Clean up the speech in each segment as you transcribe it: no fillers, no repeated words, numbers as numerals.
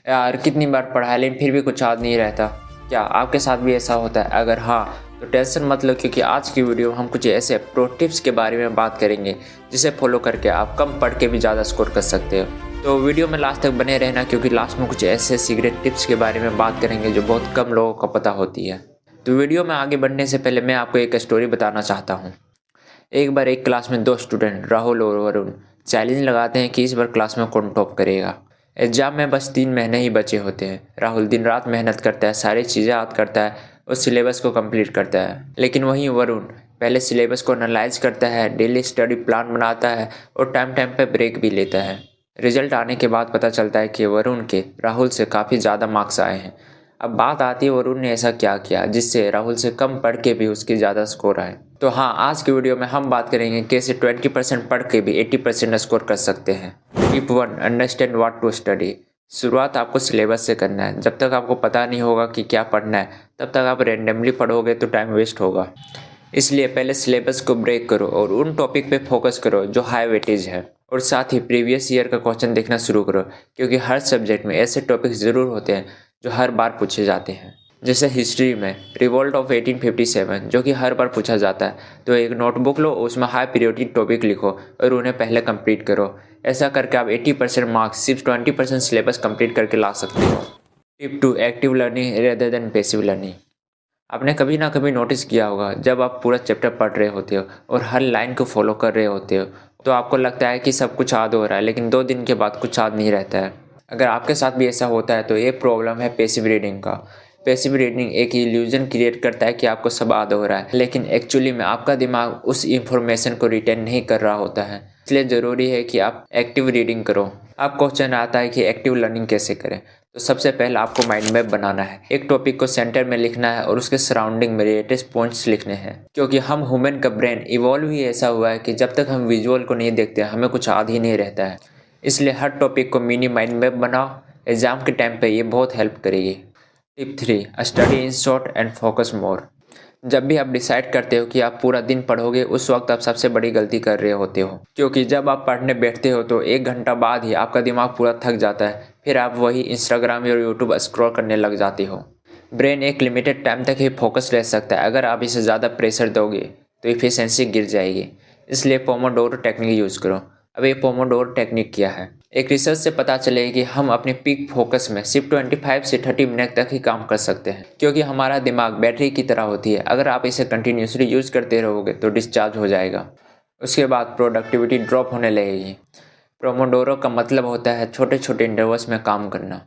यार कितनी बार पढ़ा लेकिन फिर भी कुछ याद नहीं रहता। क्या आपके साथ भी ऐसा होता है? अगर हाँ तो टेंशन मत लो, क्योंकि आज की वीडियो में हम कुछ ऐसे प्रो टिप्स के बारे में बात करेंगे जिसे फॉलो करके आप कम पढ़ के भी ज़्यादा स्कोर कर सकते हो। तो वीडियो में लास्ट तक बने रहना, क्योंकि लास्ट में कुछ ऐसे सीक्रेट टिप्स के बारे में बात करेंगे जो बहुत कम लोगों को पता होती है। तो वीडियो में आगे बढ़ने से पहले मैं आपको एक स्टोरी बताना चाहता हूँ। एक बार एक क्लास में दो स्टूडेंट राहुल और वरुण चैलेंज लगाते हैं कि इस बार क्लास में कौन टॉप करेगा। एग्जाम में बस 3 महीने ही बचे होते हैं। राहुल दिन रात मेहनत करता है, सारी चीज़ें याद करता है और सिलेबस को कंप्लीट करता है। लेकिन वहीं वरुण पहले सिलेबस को एनालाइज करता है, डेली स्टडी प्लान बनाता है और टाइम टाइम पे ब्रेक भी लेता है। रिजल्ट आने के बाद पता चलता है कि वरुण के राहुल से काफ़ी ज़्यादा मार्क्स आए हैं। अब बात आती है वरुण ने ऐसा क्या किया जिससे राहुल से कम पढ़ के भी उसके ज़्यादा स्कोर आए। तो हाँ, आज की वीडियो में हम बात करेंगे कैसे 20% पढ़ के भी 80% स्कोर कर सकते हैं। Tip 1, understand what to study. शुरुआत आपको सिलेबस से करना है। जब तक आपको पता नहीं होगा कि क्या पढ़ना है तब तक आप रैंडमली पढ़ोगे तो टाइम वेस्ट होगा। इसलिए पहले सिलेबस को ब्रेक करो और उन टॉपिक पे फोकस करो जो हाई वेटेज है, और साथ ही प्रीवियस ईयर का क्वेश्चन देखना शुरू करो, क्योंकि हर सब्जेक्ट में ऐसे टॉपिक ज़रूर होते हैं जो हर बार पूछे जाते हैं। जैसे हिस्ट्री में रिवॉल्ट ऑफ 1857 जो कि हर बार पूछा जाता है, तो एक नोटबुक लो, उसमें हाई प्रायोरिटी टॉपिक लिखो और उन्हें पहले कंप्लीट करो। ऐसा करके आप 80% मार्क्स सिर्फ 20% सिलेबस कंप्लीट करके ला सकते हो। Tip 2, active learning rather than passive learning. आपने कभी ना कभी नोटिस किया होगा, जब आप पूरा चैप्टर पढ़ रहे होते हो और हर लाइन को फॉलो कर रहे होते हो तो आपको लगता है कि सब कुछ याद हो रहा है, लेकिन 2 दिन के बाद कुछ याद नहीं रहता है। अगर आपके साथ भी ऐसा होता है तो ये प्रॉब्लम है पैसिव रीडिंग का। पैसिव रीडिंग एक इल्यूजन क्रिएट करता है कि आपको सब याद हो रहा है, लेकिन एक्चुअली में आपका दिमाग उस इंफॉर्मेशन को रिटेन नहीं कर रहा होता है। इसलिए ज़रूरी है कि आप एक्टिव रीडिंग करो। आप क्वेश्चन आता है कि एक्टिव लर्निंग कैसे करें, तो सबसे पहले आपको माइंड मैप बनाना है। एक टॉपिक को सेंटर में लिखना है और उसके सराउंडिंग में लेटेस्ट पॉइंट्स लिखने हैं, क्योंकि हम ह्यूमन का ब्रेन इवॉल्व ही ऐसा हुआ है कि जब तक हम विजुअल को नहीं देखते हमें कुछ याद ही नहीं रहता है। इसलिए हर टॉपिक को मिनी माइंड मैप बनाओ। एग्जाम के टाइम पे ये बहुत हेल्प करेगी। Tip 3, study in short and focus more. जब भी आप डिसाइड करते हो कि आप पूरा दिन पढ़ोगे, उस वक्त आप सबसे बड़ी गलती कर रहे होते हो, क्योंकि जब आप पढ़ने बैठते हो तो 1 घंटा बाद ही आपका दिमाग पूरा थक जाता है। फिर आप वही इंस्टाग्राम या यूट्यूब स्क्रॉल करने लग जाते हो। ब्रेन एक लिमिटेड टाइम तक ही फोकस रह सकता है। अगर आप इसे ज़्यादा प्रेशर दोगे तो इफिशिएंसी गिर जाएगी। इसलिए पोमोडोरो टेक्निक यूज़ करो। अब ये पोमोडोरो टेक्निक क्या है? एक रिसर्च से पता चले कि हम अपने पीक फोकस में सिर्फ 25 से 30 मिनट तक ही काम कर सकते हैं, क्योंकि हमारा दिमाग बैटरी की तरह होती है। अगर आप इसे कंटिन्यूसली यूज़ करते रहोगे तो डिस्चार्ज हो जाएगा। उसके बाद प्रोडक्टिविटी ड्रॉप होने लगेगी। पोमोडोरो का मतलब होता है छोटे छोटे इंटरवल्स में काम करना।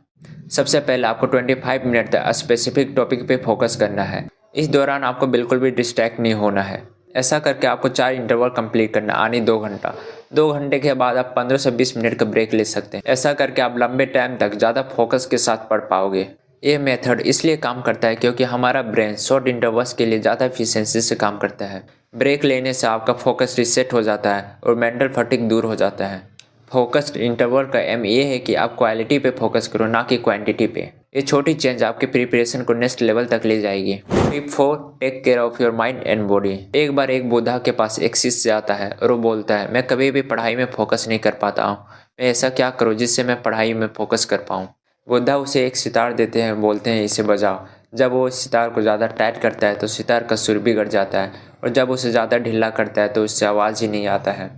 सबसे पहले आपको 25 मिनट तक स्पेसिफिक टॉपिक पे फोकस करना है। इस दौरान आपको बिल्कुल भी डिस्ट्रैक्ट नहीं होना है। ऐसा करके आपको 4 इंटरवल कंप्लीट करना, यानी 2 घंटा। 2 घंटे के बाद आप 15 से 20 मिनट का ब्रेक ले सकते हैं। ऐसा करके आप लंबे टाइम तक ज़्यादा फोकस के साथ पढ़ पाओगे। ये मेथड इसलिए काम करता है क्योंकि हमारा ब्रेन शॉर्ट इंटरवल्स के लिए ज़्यादा एफिशिएंसी से काम करता है। ब्रेक लेने से आपका फोकस रिसेट हो जाता है और मेंटल फटीग दूर हो जाता है। फोकस्ड इंटरवल का एम ये है कि आप क्वालिटी पे फोकस करो, ना कि क्वांटिटी पे। ये छोटी चेंज आपके प्रिपरेशन को नेक्स्ट लेवल तक ले जाएगी। Tip 4, take care of your mind and body. एक बार एक बुद्धा के पास एक शिष्य आता है और वो बोलता है, मैं कभी भी पढ़ाई में फोकस नहीं कर पाता हूँ। मैं ऐसा क्या करूँ जिससे मैं पढ़ाई में फोकस कर पाऊँ? बुद्धा उसे एक सितार देते हैं, बोलते हैं इसे बजाओ। जब वो इस सितार को ज़्यादा टाइट करता है तो सितार का सुर बिगड़ जाता है, और जब उसे ज़्यादा ढीला करता है तो उससे आवाज़ ही नहीं आता है।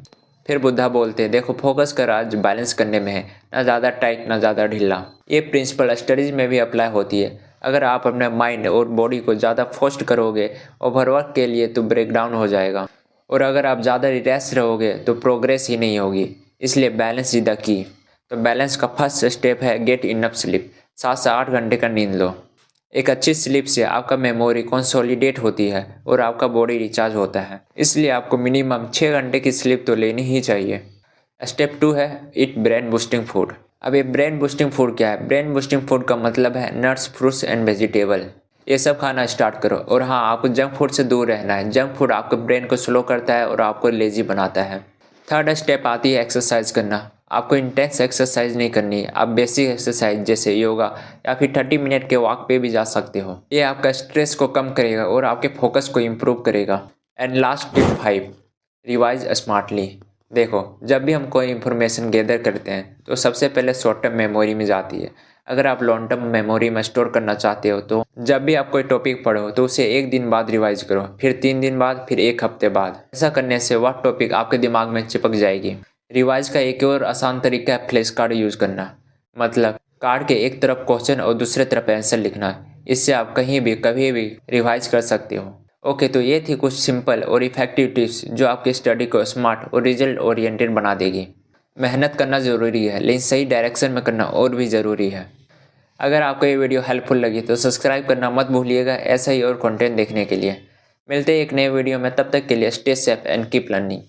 फिर बुद्धा बोलते हैं, देखो फोकस का राज बैलेंस करने में है, ना ज़्यादा टाइट ना ज़्यादा ढीला। ये प्रिंसिपल स्टडीज़ में भी अप्लाई होती है। अगर आप अपने माइंड और बॉडी को ज़्यादा फोर्स्ड करोगे ओवरवर्क के लिए तो ब्रेकडाउन हो जाएगा, और अगर आप ज़्यादा रिलैक्स रहोगे तो प्रोग्रेस ही नहीं होगी। इसलिए बैलेंस इज द की। तो बैलेंस का फर्स्ट स्टेप है गेट इनफ स्लीप। 7 से 8 घंटे का नींद लो। एक अच्छी स्लीप से आपका मेमोरी कंसोलिडेट होती है और आपका बॉडी रिचार्ज होता है। इसलिए आपको मिनिमम 6 घंटे की स्लीप तो लेनी ही चाहिए। स्टेप 2 है ईट ब्रेन बूस्टिंग फूड। अब ये ब्रेन बूस्टिंग फूड क्या है? ब्रेन बूस्टिंग फूड का मतलब है नट्स, फ्रूट्स एंड वेजिटेबल। ये सब खाना स्टार्ट करो। और हाँ, आपको जंक फूड से दूर रहना है। जंक फूड आपके ब्रेन को स्लो करता है और आपको लेजी बनाता है। थर्ड स्टेप आती है एक्सरसाइज करना। आपको इंटेंस एक्सरसाइज नहीं करनी है। आप बेसिक एक्सरसाइज जैसे योगा या फिर 30 मिनट के वॉक पे भी जा सकते हो। ये आपका स्ट्रेस को कम करेगा और आपके फोकस को इम्प्रूव करेगा। And last tip 5, revise smartly. देखो, जब भी हम कोई इन्फॉर्मेशन गैदर करते हैं तो सबसे पहले शॉर्ट टर्म मेमोरी में जाती है। अगर आप लॉन्ग टर्म मेमोरी में स्टोर करना चाहते हो तो जब भी आप कोई टॉपिक पढ़ो तो उसे 1 दिन बाद रिवाइज करो, फिर 3 दिन बाद, फिर 1 हफ्ते बाद। ऐसा करने से वह टॉपिक आपके दिमाग में चिपक जाएगी। रिवाइज का एक और आसान तरीका है फ्लैश कार्ड यूज करना। मतलब कार्ड के एक तरफ क्वेश्चन और दूसरे तरफ आंसर लिखना। इससे आप कहीं भी कभी भी रिवाइज कर सकते हो। ओके, तो ये थी कुछ सिंपल और इफेक्टिव टिप्स जो आपकी स्टडी को स्मार्ट और रिजल्ट ओरिएंटेड बना देगी। मेहनत करना ज़रूरी है, लेकिन सही डायरेक्शन में करना और भी ज़रूरी है। अगर आपको ये वीडियो हेल्पफुल लगी तो सब्सक्राइब करना मत भूलिएगा ऐसा ही और कंटेंट देखने के लिए। मिलते हैं एक नए वीडियो में, तब तक के लिए stay safe and keep learning.